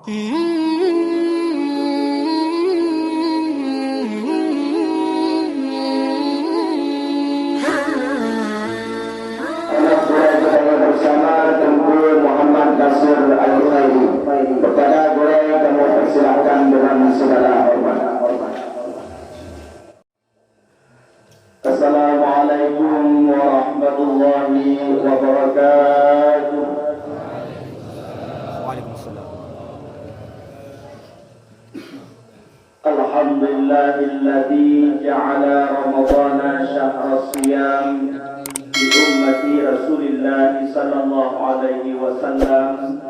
Bersama Tengku Muhammad Nasir Al-Khairi. Kepada beliau kami persilahkan dengan segala hormat. Assalamualaikum warahmatullahi wabarakatuh. Waalaikumsalam. Alhamdulillahilladzi ja'ala Ramadhana syahra siyam li ummati Rasulillah sallallahu alaihi wasallam.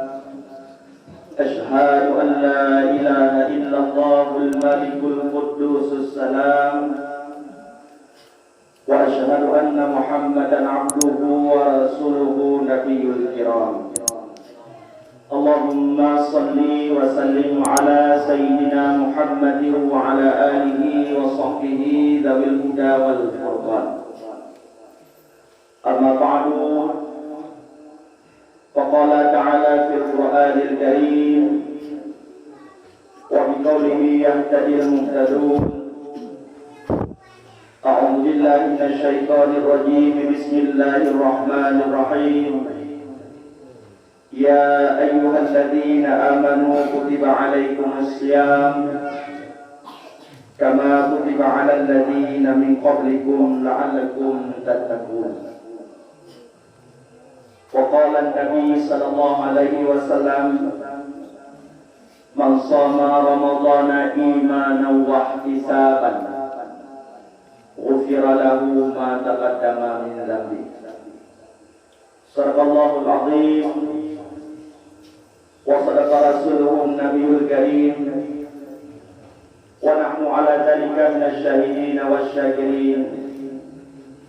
Ashhadu an la ilaha illallahul malikul quddusus salam. Wa ashhadu anna Muhammadan abduhu wa rasuluhu nabiyul kiram. Allahumma salli wa sallim ala sayyidina Muhammadin wa ala alihi wa sahbihi dhawil huda wal furqan. Amma ba'du, faqala ta'ala fil Qur'anil Karim wa biqawlihi yahtadil muhtadun. A'udzu billahi minasy syaithanir rajim. Bismillahirrahmanirrahim. Ya ayyuhalladzina amanu kutiba 'alaikumus syiyam kama kutiba 'alal ladzina min qablikum la'allakum tattaqun. Wa qala an-nabi sallallahu alaihi wasallam, man shama ramadhana imanan wa ihtisaban ghufira lahu ma taqaddama min dhanbi. Sadaqallahul azim. Wa sadaqa rasuluhun nabiyul karim. Wa nahnu ala dhalika minasy syahidin wasyakirin.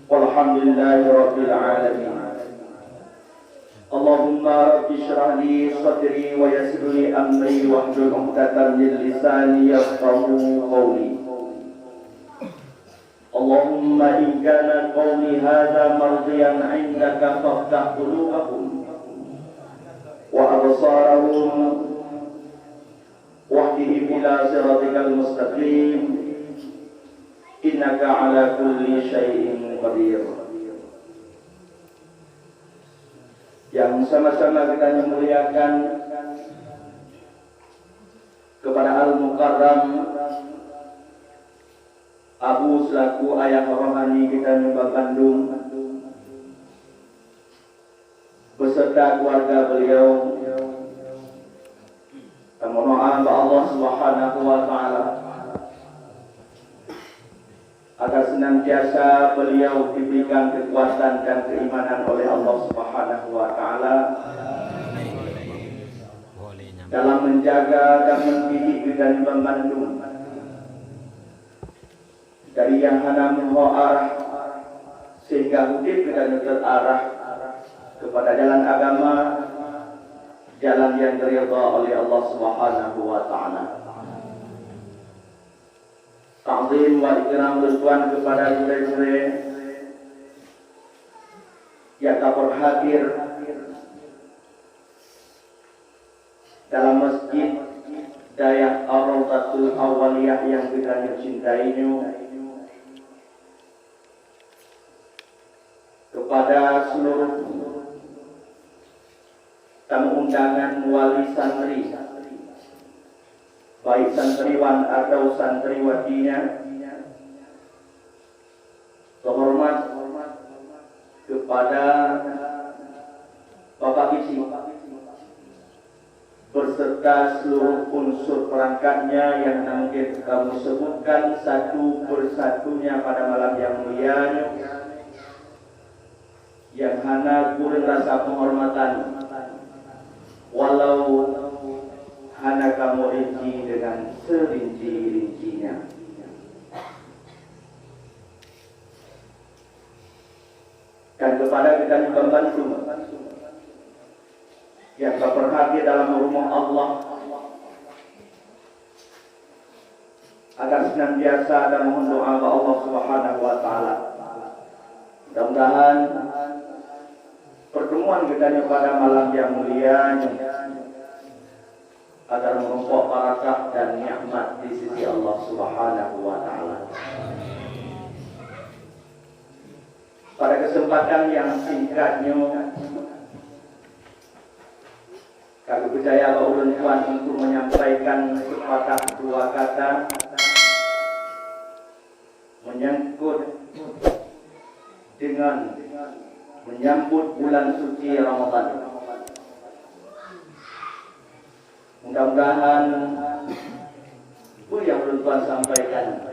Walhamdulillahi rabbil alamin. Allahumma rabbi shrah li sadri wa yassir li amri wahlul 'uqdatam min lisani yafqahu qawli. Allahumma in kana qawli hadha mardiyan 'indaka faftah qulubahum wa absarahum wahdihim ila siratikal mustaqim innaka ala kulli syai'in qadir. Yang sama-sama kita memuliakan kepada Al-Mukarram Abu selaku ayah rohani kita di Bandung beserta keluarga beliau. Kita mohon doa kepada Allah Subhanahu wa taala agar senantiasa beliau diberikan kekuatan dan keimanan oleh Allah Subhanahu wa taala dalam menjaga dan mendidik kita di Bandung dari yang hana arah sehingga hidup kita terarah kepada jalan agama, jalan yang diridha oleh Allah Subhanahu wa taala. Ta'zim wa ikram tuan kepada saudara-saudara yang telah hadir dalam masjid Dayak Ar-Rawdatul Awwaliyah yang kita cintainya, kepada seluruh tamu undangan wali santri, baik santriwan atau santriwatinya, terhormat kepada Bapak Isi berserta seluruh unsur perangkatnya yang nanti kami sebutkan satu persatunya pada malam yang mulia, yang hana kurang rasa penghormatan walau hana kamu rinci dengan serinci-rincinya. Dan kepada kita di Bandung yang berhati dalam rumah Allah agar senantiasa dan mohon doa kepada Allah Subhanahu wa taala. Mudah-mudahan pertemuan kita pada malam yang mulia agar menumpuk barakah dan nikmat di sisi Allah Subhanahu wa taala. Pada kesempatan yang singkatnya, kami percaya bahwa ulun Tuan untuk menyampaikan sepatah dua kata menyangkut dengan menyambut bulan suci Ramadan. Mudah-mudahan itu yang ulun Tuan sampaikan,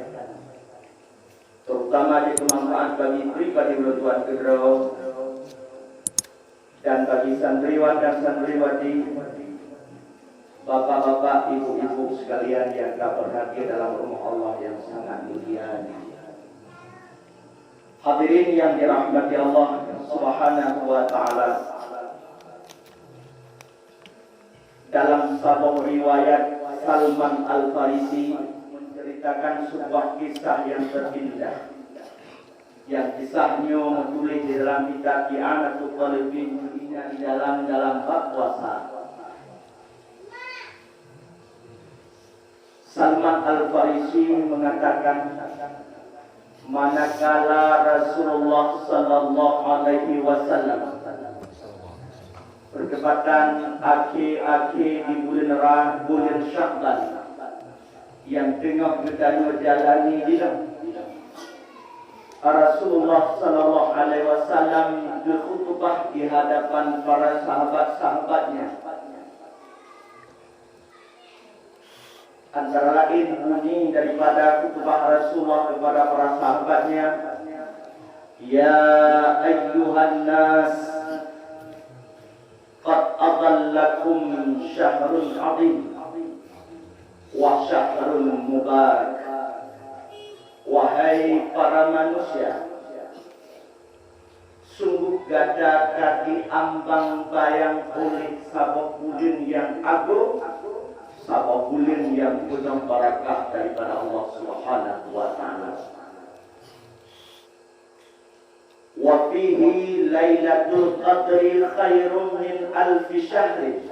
terutama di kemanfaat bagi pribadi ulun Tuan Kedro dan bagi santriwan dan santriwati, bapak-bapak, ibu-ibu sekalian yang berbahagia dalam rumah Allah yang sangat mulia. Hadirin yang dirahmati Allah Subhanahu wa taala. Dalam sebuah riwayat, Salman Al-Farisi menceritakan sebuah kisah yang terindah, yang kisahnya menulis di dalam kitab I'anatul Talibin di dalam bab puasa. Salman Al-Farisi mengatakan, manakala Rasulullah sallallahu alaihi wasallam bertepatan akhir-akhir di bulan Sya'ban yang tengah kita jalani di Rasulullah sallallahu alaihi wasallam berkhutbah di hadapan para sahabat-sahabatnya. Antara lain bunyi daripada khutbah Rasulullah kepada para sahabatnya, ya ayyuhan nas, qad adallakum syahrun azim wa syahrun mubarak. Wahai para manusia, sungguh gada kaki ambang bayang oleh sabab bulan yang agung, sabab bulan yang penuh barakah daripada Allah Subhanahu wa taala. Wa fihi lailatul qadri khairun min alfi syahrin,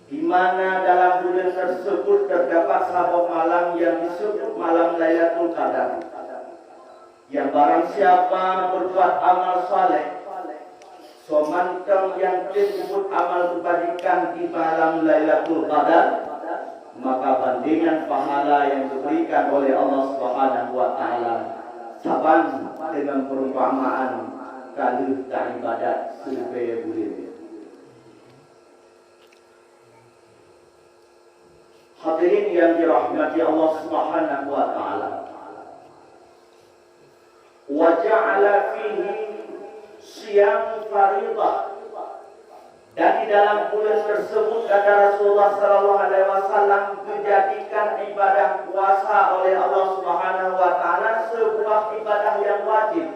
di mana dalam bulan tersebut terdapat sebuah malam yang disebut malam Lailatul Qadar, yang barang siapa berbuat amal saleh semantang yang disebut amal kebajikan di malam Lailatul Qadar, maka bandingan pahala yang diberikan oleh Allah Subhanahu wa taala saban dengan perumpamaan kali ibadat sebagai bulan. Hadirin yang dirahmati Allah Subhanahu wa taala. Wa ja'ala fihi siyam fariḍah. Dan di dalam bulan tersebut kata Rasulullah sallallahu alaihi wasallam dijadikan ibadah puasa oleh Allah Subhanahu wa taala sebuah ibadah yang wajib.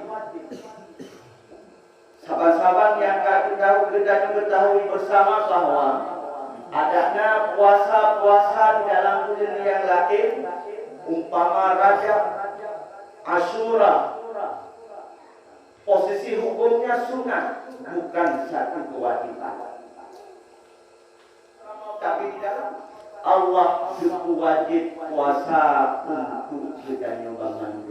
Sahabat-sahabat yang kita ketahui bersama bahwa adanya puasa-puasa di dalam bulan yang lain, umpama Rajab, Asyura, posisi hukumnya sunat, bukan satu kewajiban. Tapi di dalam Allah itu wajib puasa untuk kita nyobangan.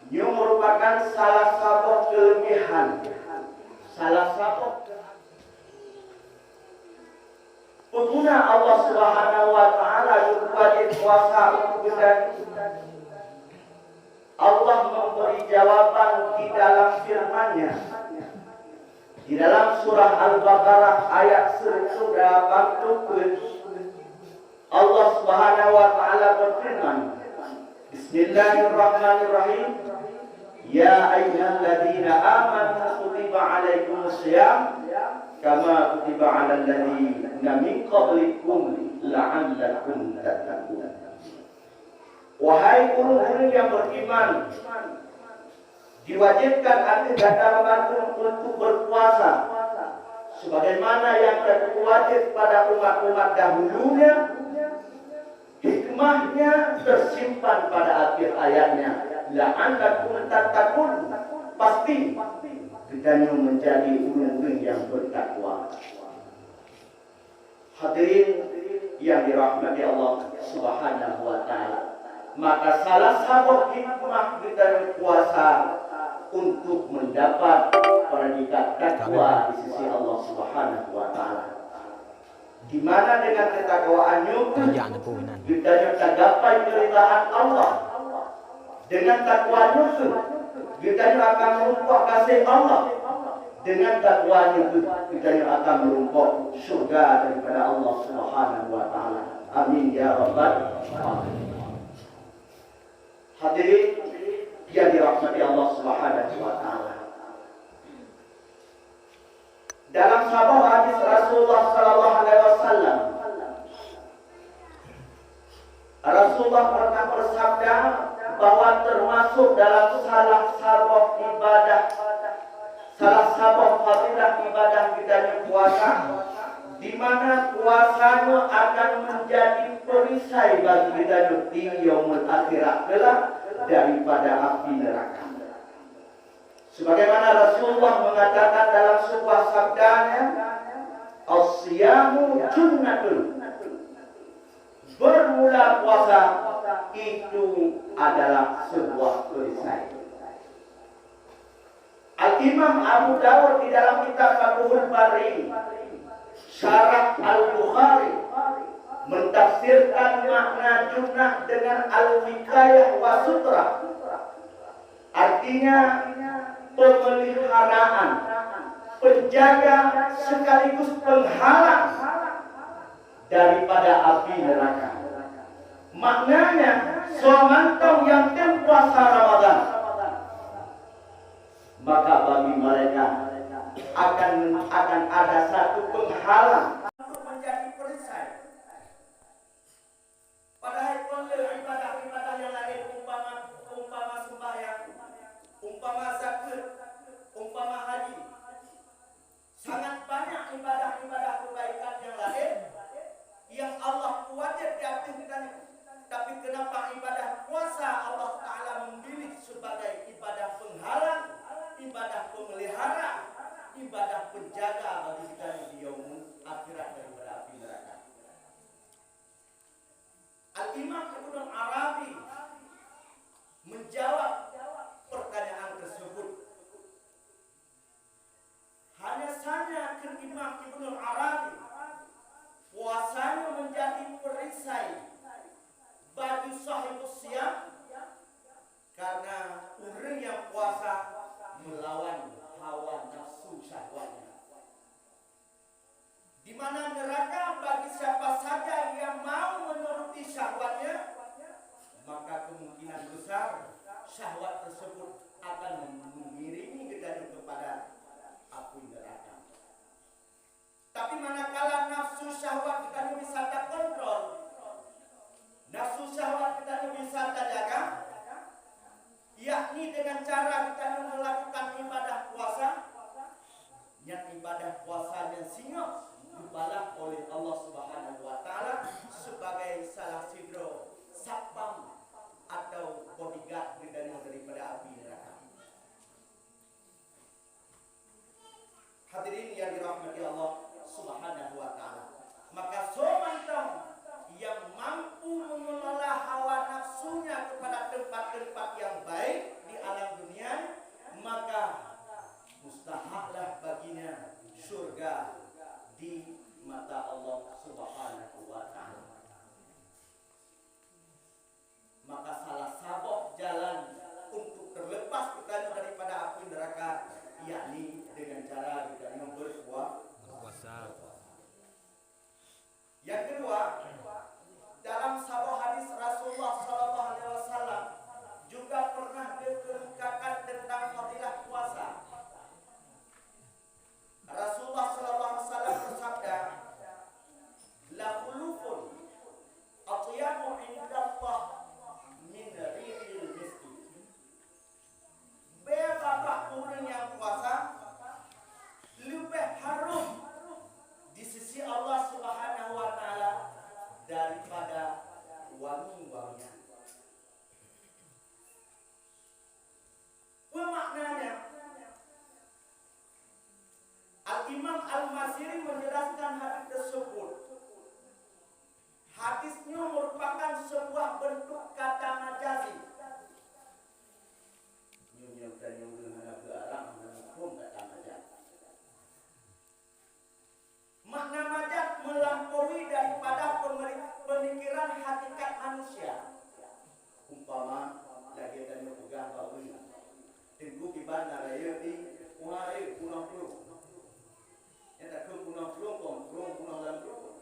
Ini merupakan salah satu kelebihan, salah satu pengguna Allah Subhanahu wa taala yang wajib puasa untuk kita. Allah memberi jawaban di dalam firman-Nya. Di dalam surah Al-Baqarah ayat 180, Allah Subhanahu wa taala berfirman, Bismillahirrahmanirrahim. Ya ayyuhalladzina amanu kutiba alaikumus syiyam kama kutiba 'alal ladzina min qablikum la'allakum tattaqun. Wahai orang-orang yang beriman, diwajibkan atas kalian untuk berpuasa sebagaimana yang telah wajib pada umat-umat dahulunya. Hikmahnya tersimpan pada akhir ayatnya, la'allakum tattaqun. Pasti kita menjadi orang-orang yang bertakwa. Hadirin yang dirahmati Allah Subhanahu wa taala. Maka salah satu hikmah kita puasa untuk mendapat predikat takwa di sisi Allah Subhanahu wa taala. Di mana dengan ketakwaannya kita tergapai keridhaan Allah. Dengan takwanya kita akan merumpah kasih Allah. Dengan takwanya kita akan merumpah surga daripada Allah Subhanahu wa taala. Amin ya rabbal alamin. Hadirin yang dirahmati Allah Subhanahu wa taala. Dalam sebuah hadis Rasulullah sallallahu alaihi wasallam, Rasulullah pernah bersabda bahwa termasuk dalam salah satu ibadah, salah satu fadilah ibadah kita puasa, di mana puasanya akan menjadi perisai bagi kita di yaumul akhirat kelak daripada api neraka. Sebagaimana Rasulullah mengatakan dalam sebuah sabdanya, "As-siyamu junnatun." Bermula puasa itu adalah sebuah perisai. Al-Imam Abu Dawud di dalam kitab Fathul Bari Syarah Al-Bukhari mentafsirkan makna junnah dengan al-wikayah wa sutra. Artinya pemeliharaan, penjaga sekaligus penghalang daripada api neraka. Maknanya semantau yang puasa Ramadan, maka bagi mereka akan ada satu penghalang untuk menjadi perisai. Padahal ibadah-ibadah yang lain umpama sembahyang, umpama zakat, umpama haji, sangat banyak ibadah-ibadah kebaikan yang lain yang Allah wajib diaktifkan. Tapi kenapa ibadah puasa Allah Ta'ala memilih sebagai ibadah penghalang, ibadah pemelihara, ibadah penjaga bagi kita di yaumul akhirat daripada api neraka. Al-Imam Ibnu Arabi menjawab pertanyaan tersebut. Hanya saja Imam Ibnu Arabi puasanya menjadi perisai bagi sahibus siyam karena orang yang puasa melawan hawa nafsu syahwatnya. Di mana neraka bagi siapa saja yang mau menuruti syahwatnya, maka kemungkinan besar syahwat tersebut akan mengiringi kita kepada api neraka. Tapi manakala nafsu syahwat kita bisa terkontrol, nafsu syahwat kita bisa terjaga, yakni dengan cara kita melakukan ibadah puasa, yang ibadah puasanya singa dibalas oleh Allah Subhanahu wa taala sebagai salah sidro satpam atau bodyguard daripada api neraka. Hadirin yang dirahmati Allah Subhanahu wa taala. Maka somantong yang mampu mengelola hawa nafsunya kepada tempat-tempat yang baik di alam dunia, maka mustahaklah baginya surga di mata Allah Subhanahu wa taala. Maka salah satu jalan untuk terlepas kita daripada api neraka yakni dengan cara kita berpuasa. Yang kedua, dalam sebuah hadis Rasulullah sallallahu alaihi wasallam juga pernah dikemukakan tentang fadilah puasa. Rasulullah sallallahu alaihi wasallam bersabda, "La khulufun atyabu indallah min rihil miski." Bapak orang yang puasa lebih harum di sisi Allah Subhanahu wa taala Imam Al-Maziri menjelaskan hadis tersebut. Hadisnya merupakan sebuah bentuk kata majazi. Nyum dan nyum dengan berarang menghubung kata majazi. Makna majaz melampaui daripada pemikiran hakikat manusia. Umpama lagi tanya pegang bau ini, tengku kiban naraya di uharai punang peluk. Yang tak ke punang peluk, punang dalam peluk.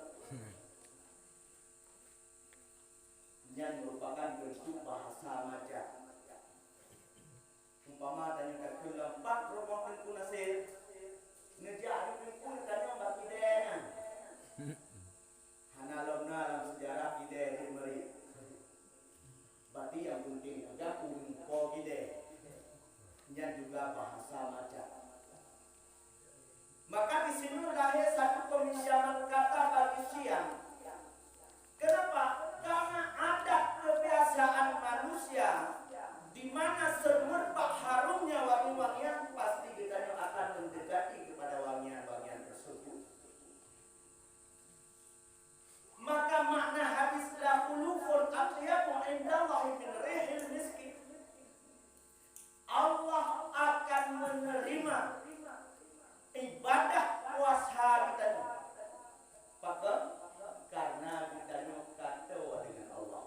Yang merupakan bentuk bahasa majaz. Umpama tanya ke lempak rumah tengku nasir. Ngejak ada pun tanya bagi dia. Hana lomna dalam sejarah kita di meri. Berarti yang penting ada umpo kita. Yang juga bahasa majaz. Maka di sini lahir satu peminjaman kata bagi siang. Kenapa? Karena ada kebiasaan manusia di mana semerbak harumnya wangi-wangian pasti kita akan mendekati kepada wangian-wangian tersebut. Maka makna hadis la khulufun atyabu indallahi min rihil miski. Allah akan menerima ibadah puasa kita. Maka karena kita kata dengan Allah.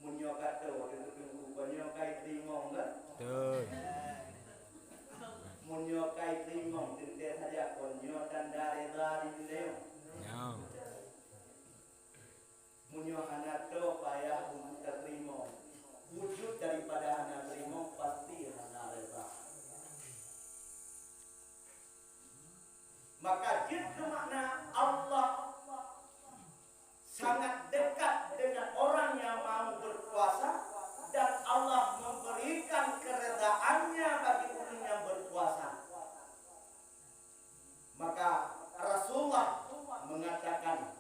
Munyo kata dengan munyokai trimong kan? Betul. Munyokai trimong tinte saja konyo dan dari leo. Ya. Munyo hanato payah untuk terima. Wujud daripada hana trimong pasti hana reza. Maka itu makna Allah sangat dekat dengan orang yang mau berpuasa dan Allah memberikan keredaannya bagi orang yang berpuasa. Maka Rasulullah mengatakan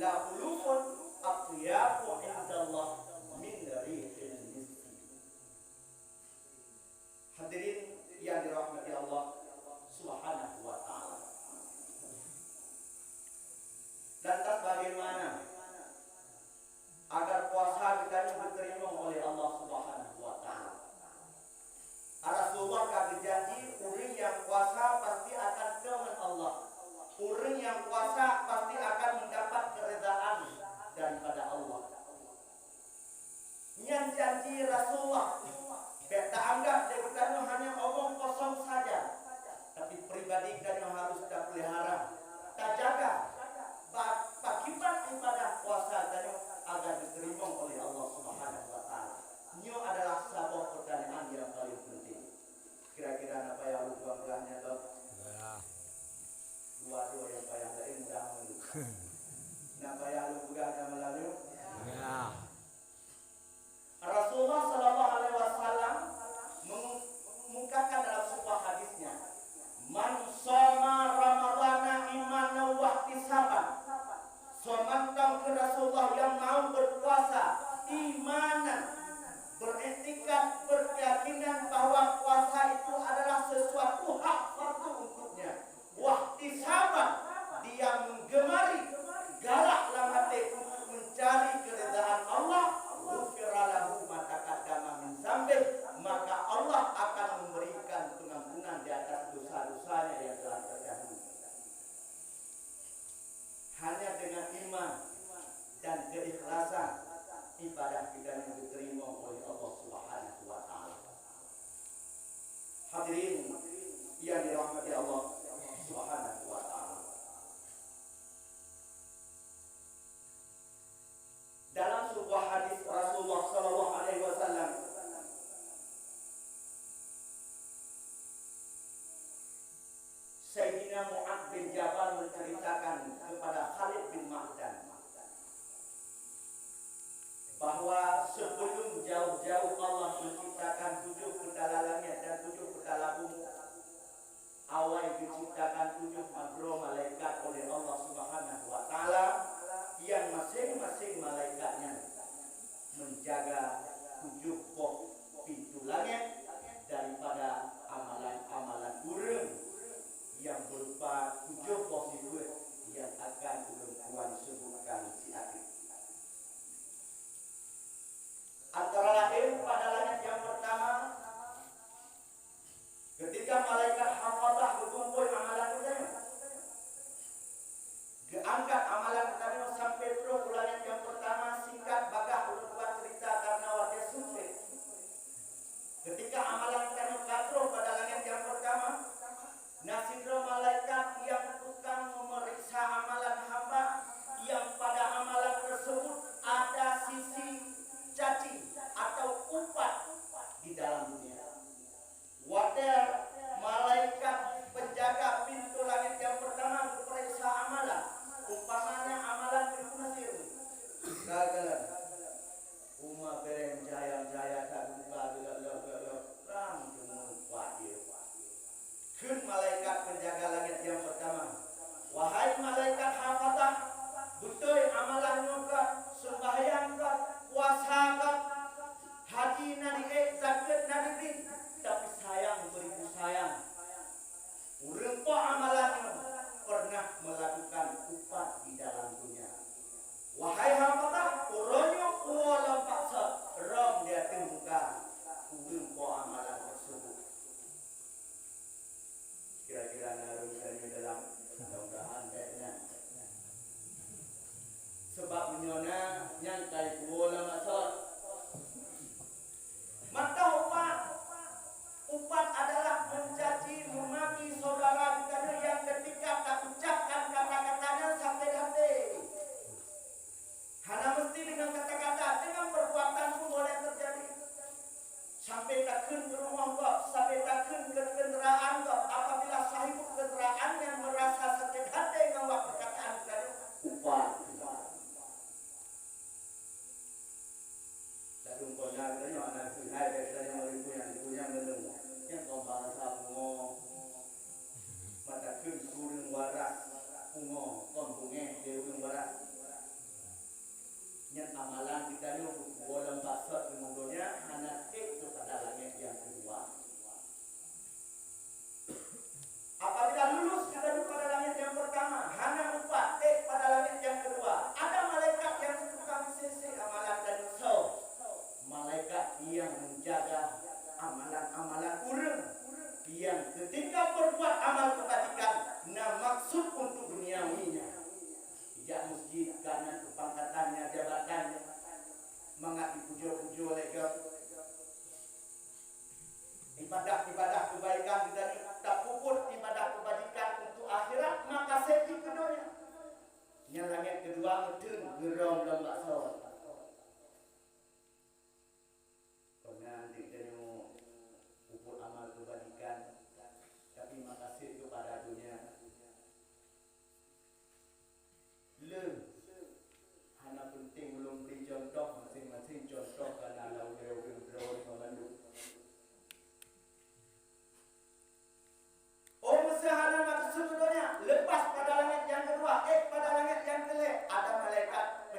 la khulufun atyabu indallah min rihil miski. Hadirin yang dirahmati Allah Subhanahu wa ta'ala. Lantas bagaimana agar puasa kita diterima oleh Allah Subhanahu wa ta'ala? Rasulullah kata janji orang yang puasa pasti akan dengan Allah. Orang yang puasa pasti akan mendapat keredaan daripada Allah. Yang janji Rasulullah tak anggap dia bukan hanya omong kosong saja, tapi pribadi kita harus kita pelihara, kita jaga. Akibat ibadah puasa dan agar diterima oleh Allah Subhanahu wa ta'ala. Ini adalah sebuah pertanyaan yang paling penting. Kira-kira apa yang lu buang belahnya dok? Dua yang payah lain mudah melu. Napa yang lu buang melalui? Ya. Rasulullah Sallallahu Alaihi Wasallam mengungkapkan dalam sebuah hadisnya, man shoma ramadhana imanan wa ihtisaban. Somantang ke Rasulullah yang mau berpuasa imanan, beretikat, berkeyakinan bahwa puasa itu adalah sesuatu hak fardu untuknya. Wahtisaban, dia menggemari galaklah hati untuk mencari keridhaan Allah. Ghufiralahu ma taqaddama min dzambih, maka Allah akan memberikan pengampunan di atas dosa-dosanya yang telah terdahulu. Hanya dengan iman dan keikhlasan ibadah kita yang diterima oleh Allah Subhanahu wa ta'ala. Hadirin yang dirahmati Allah Subhanahu wa ta'ala. Dalam sebuah hadis Rasulullah Sallallahu Alaihi Wasallam, Sayyidina Mu'adz bin Jabal menceritakan kepada Khalid bin Ma'dan bahwa sebelum jauh-jauh Allah menciptakan 7 pedala langit dan 7 pedala bumi, awal diciptakan 7 makhluk malaikat oleh Allah Subhanahu wa ta'ala, yang masing-masing malaikatnya menjaga 7 pintu langit daripada amalan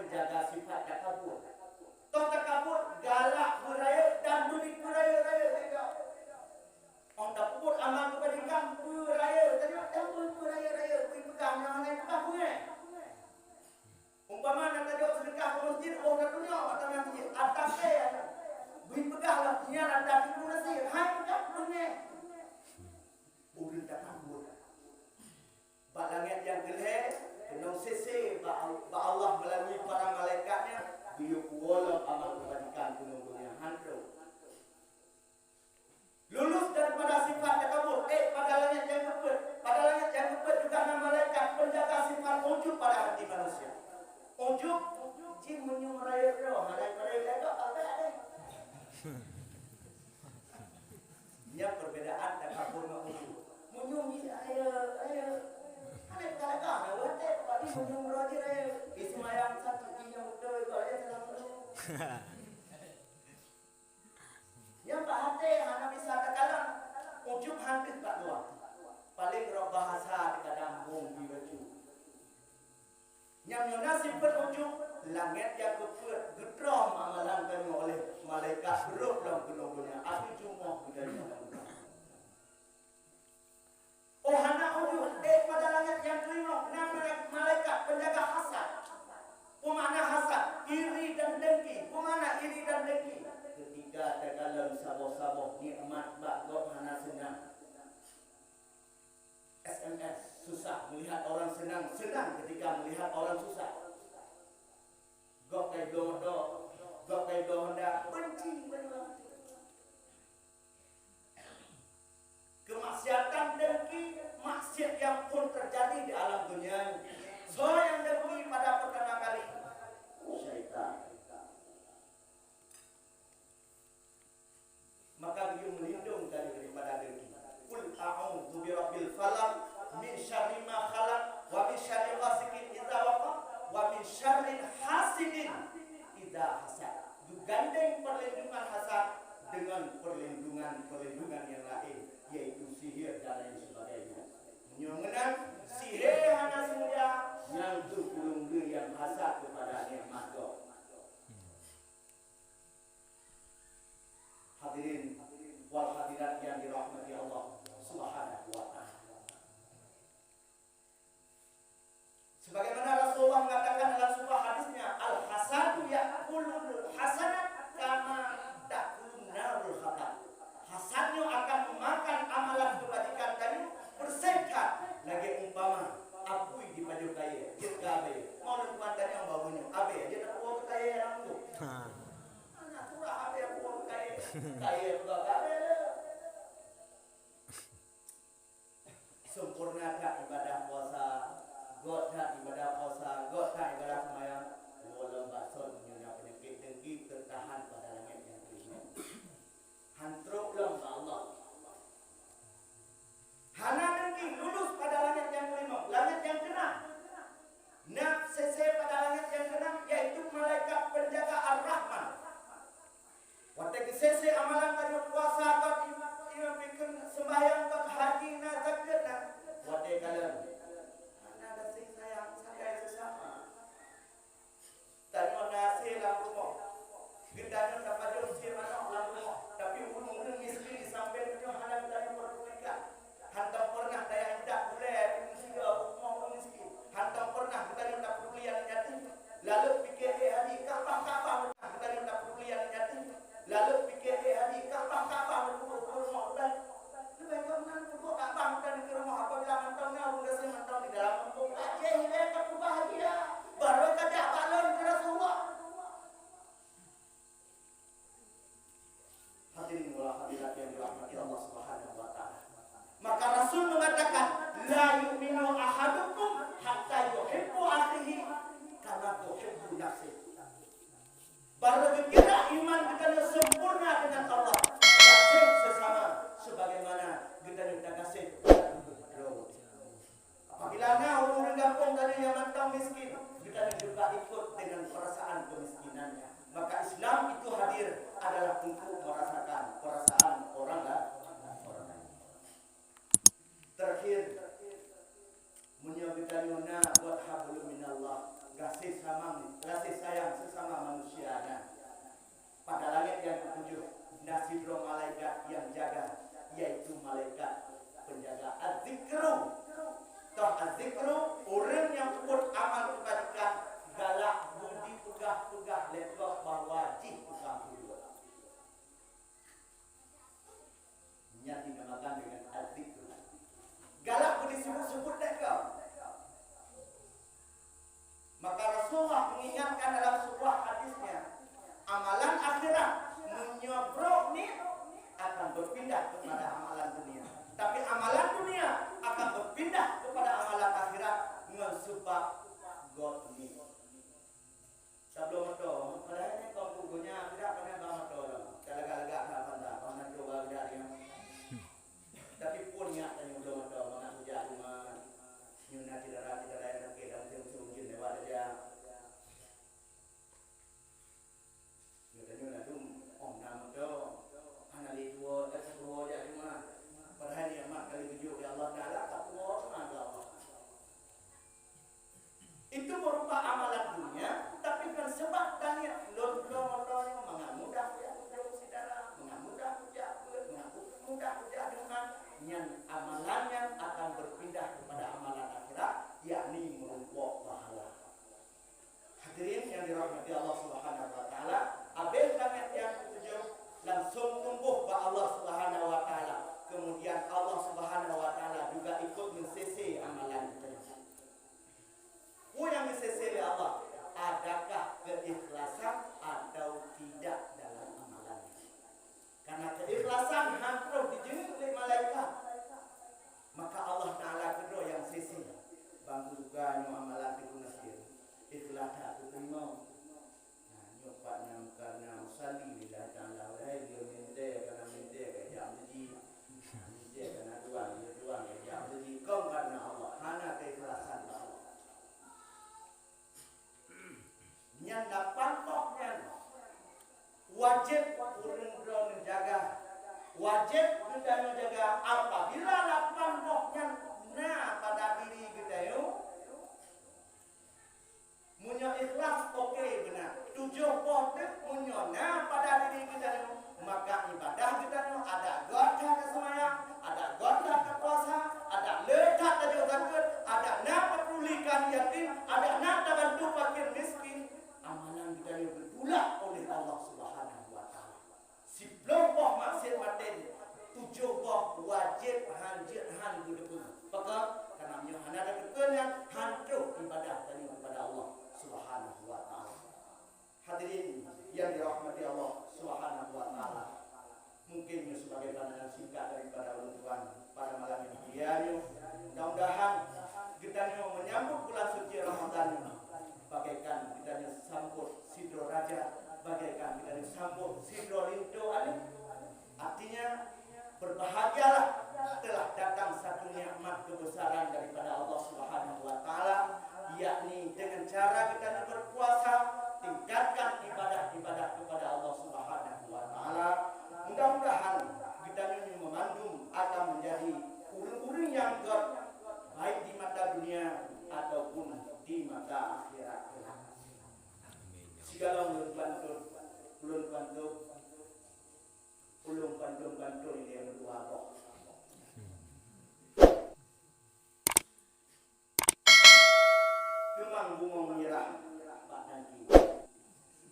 penjaga sifat takabur. Toh takabur galak beraya dan duit beraya-raya. Orang takabur amal kebajikan beraya. Tadi tak beraya-raya. Pergi pegang yang lain pegang punya. Umpama nak tajak sedekah ke masjid, orang kat dunia atau masjid. Atas saya. Pergi pegang lah. Ini ada itu nasi. Hai pegang punya. Bukan takabur. Bak langit yang gelap, kena sese ba Allah melalui para malaikatnya, dia kuolong amal kebajikan penunggunya hantu. Lulus daripada sifat takabur, pada langit yang kepet, juga nama malaikat penjaga sifat ujub pada hati manusia. Ujub, jin menyung raya roh, raya roh, ada. Ini perbedaan takabur dengan ujub. Menyung ni raya. Anak kala-kala wate padi menyung roji raya. Ismayang satu yang betul kalau dia salah dulu. Yang bahate hana bisa katakan ujub hampir tak dua. Paling roh bahasa dekat dambung di baju. Yang nasib berujub langit yang keput gedrom amalan kami oleh malaikat beruk dalam penunggunya. Api cuma budaya. Oh hana ujub pada langit yang kelima nama malaikat penjaga hasad. Pemana hasad? Iri dan dengki. Pemana iri dan dengki? Ketika dalam saboh-saboh nikmat bakgot hana senang. SMS susah melihat orang senang ketika melihat orang susah. Gok kai dodo, gok kai dohonda benci benar. Kemaksiatan dengki, maksiat yang pun terjadi di alam dunia. So yang dengki pada pertama kali syaitan. Maka dia melindung daripada dengki. Qul a'udzu birabbil falaq min syarri ma khalaq wa min syarri ghasiqin idza waqab wa min syarri hasidin idza hasad. Digandeng perlindungan hasad dengan perlindungan yang lain, yaitu sihir dan lain sebagainya. Menyengenang sihir hanya semuanya yang terkulung yang hasad kepada nikmat Allah. Hadirin wal hadirat yang dirahmati Allah Subhanahu wa taala. Sebagaimana Rasulullah mengatakan dalam sebuah hadisnya, al-hasadu ya'kulul hasanat kama ta'kulun narul khatam. Hasadnya akan memakan amalan kebajikan tadi bersekat lagi umpama apui di baju kaya kita abe mau lupa tadi yang baunya abe dia tak uang kaya yang tu anak surah abe yang uang kaya juga abe sempurna tak ibadah puasa god tak ibadah puasa god tak ibadah sembahyang wala basol punya penyakit dengki tertahan pada langit yang kelima hantruklah Allah. Hana dengki lulus pada langit yang kelima, langit yang keenam. Nak sese pada langit yang keenam yaitu malaikat penjaga Ar-Rahman. Waktu sese amalan tadi puasa kau bikin sembahyang kau haji na zakat na. Waktu kalau kepada amalan dunia. Tapi amalan dunia akan berpindah kepada amalan akhirat sebab God ni. Sebelum itu, padahal kau punya tidak pernah banget orang. Kalau-kalau apa dah, kau nak coba dia. Tapi pun niat tanya belum ada, mana kerja di mana, nyuna tidak ada kita mungkin lewat dia. Nyuna tu, nama tu, analis dua jadi mana. Padahal ni amat kali tujuh ya Allah Taala tak tua mana Allah. Itu berupa amalan dunia, tapi kan sebab tanya lo mengamudah ya saudara, mengamudah dengan yang amalannya akan berpindah kepada amalan akhirat, yakni merumpok pahala. Hadirin yang dirahmati Allah Subhanahu wa taala, abel kami yang ketujuh langsung tumbuh ke Allah Subhanahu wa taala. Kemudian Allah Subhanahu wa taala juga ikut men-cc amalan kita. Yang disesali Allah, adakah keikhlasan atau tidak dalam amalan? Karena keikhlasan hampir dijenguk oleh malaikat, maka Allah Taala kedua yang sesi bangku ganyo amalan itu nasir ikhlas tak terima. Nah, nyoba nam karena usali bila Taala lai dia minta karena jam jadi karena tuan jam jadi kau karena Allah hana keikhlasan Allah. Yang dapat poknya wajib urun menjaga, wajib kita menjaga apabila lapan poknya pada diri kita punya ikhlas oke benar, tujuh poknya punya pada diri kita maka ibadah kita ada goda ke semayang, ada goda ke puasa, ada lekat tadi zakat, ada nak pedulikan yatim, ada nak bantu fakir miskin. Amalan kita yang bertolak oleh Allah Subhanahu wa taala. 10 buah maksiat maten, 7 buah wajib hanjir betul. Maka karena hanya ada kekenyan hancur ibadah tadi kepada Allah Subhanahu wa taala. Hadirin yang dirahmati Allah Subhanahu wa taala. Mungkin sebagai pandangan singkat daripada Tuhan pada malam ini. Mudah-mudahan kita menyambut bulan suci Ramadan ini. Bagaikan kita sambut Sidro Raja, bagaikan kita sambut Sidro Rinto Ali. Artinya berbahagialah telah datang satu nikmat kebesaran daripada Allah Subhanahu wa taala, yakni dengan cara kita berpuasa tingkatkan ibadah-ibadah kepada Allah Subhanahu wa taala. Mudah-mudahan kita ini mengandung akan menjadi urun-urun yang baik di mata dunia ataupun di mata akhirat. Segala ulun bantu ini yang berdua kok. Kemang bunga menyerah badan kita.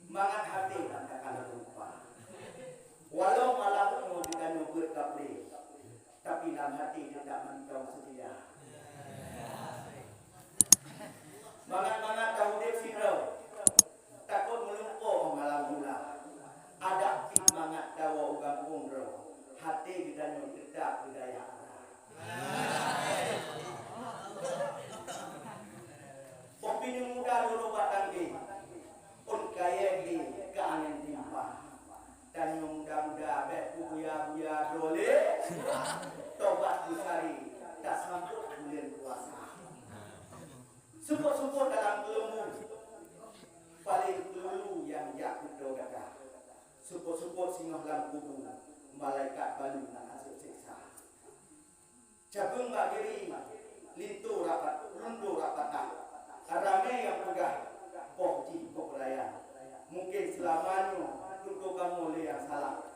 Mangat hati dan takkan lupa. Walau malam penuh dengan nyobot kapli, tapi dalam hati tidak mentong setia. Mangat-mangat Daud Sidro takut melumpuh malam gula. Ada mangat dawa ugang umroh, hati kita nyobot tetap budaya. Opini muda dulu batang di, pun kaya di keangin timpah. Dan muda-muda bet buya-buya dole, tobat busari, tak sambut bulan puasa. Support dalam ilmu paling dulu yang yakut doga. Support singoh dalam kubu, malaikat balu nak hasil siksa. Cabung bagiri, lintu rapat, lundu rapat tak. Rame yang pegah, pohji, poh raya. Mungkin selamanya untuk kamu oleh yang salah.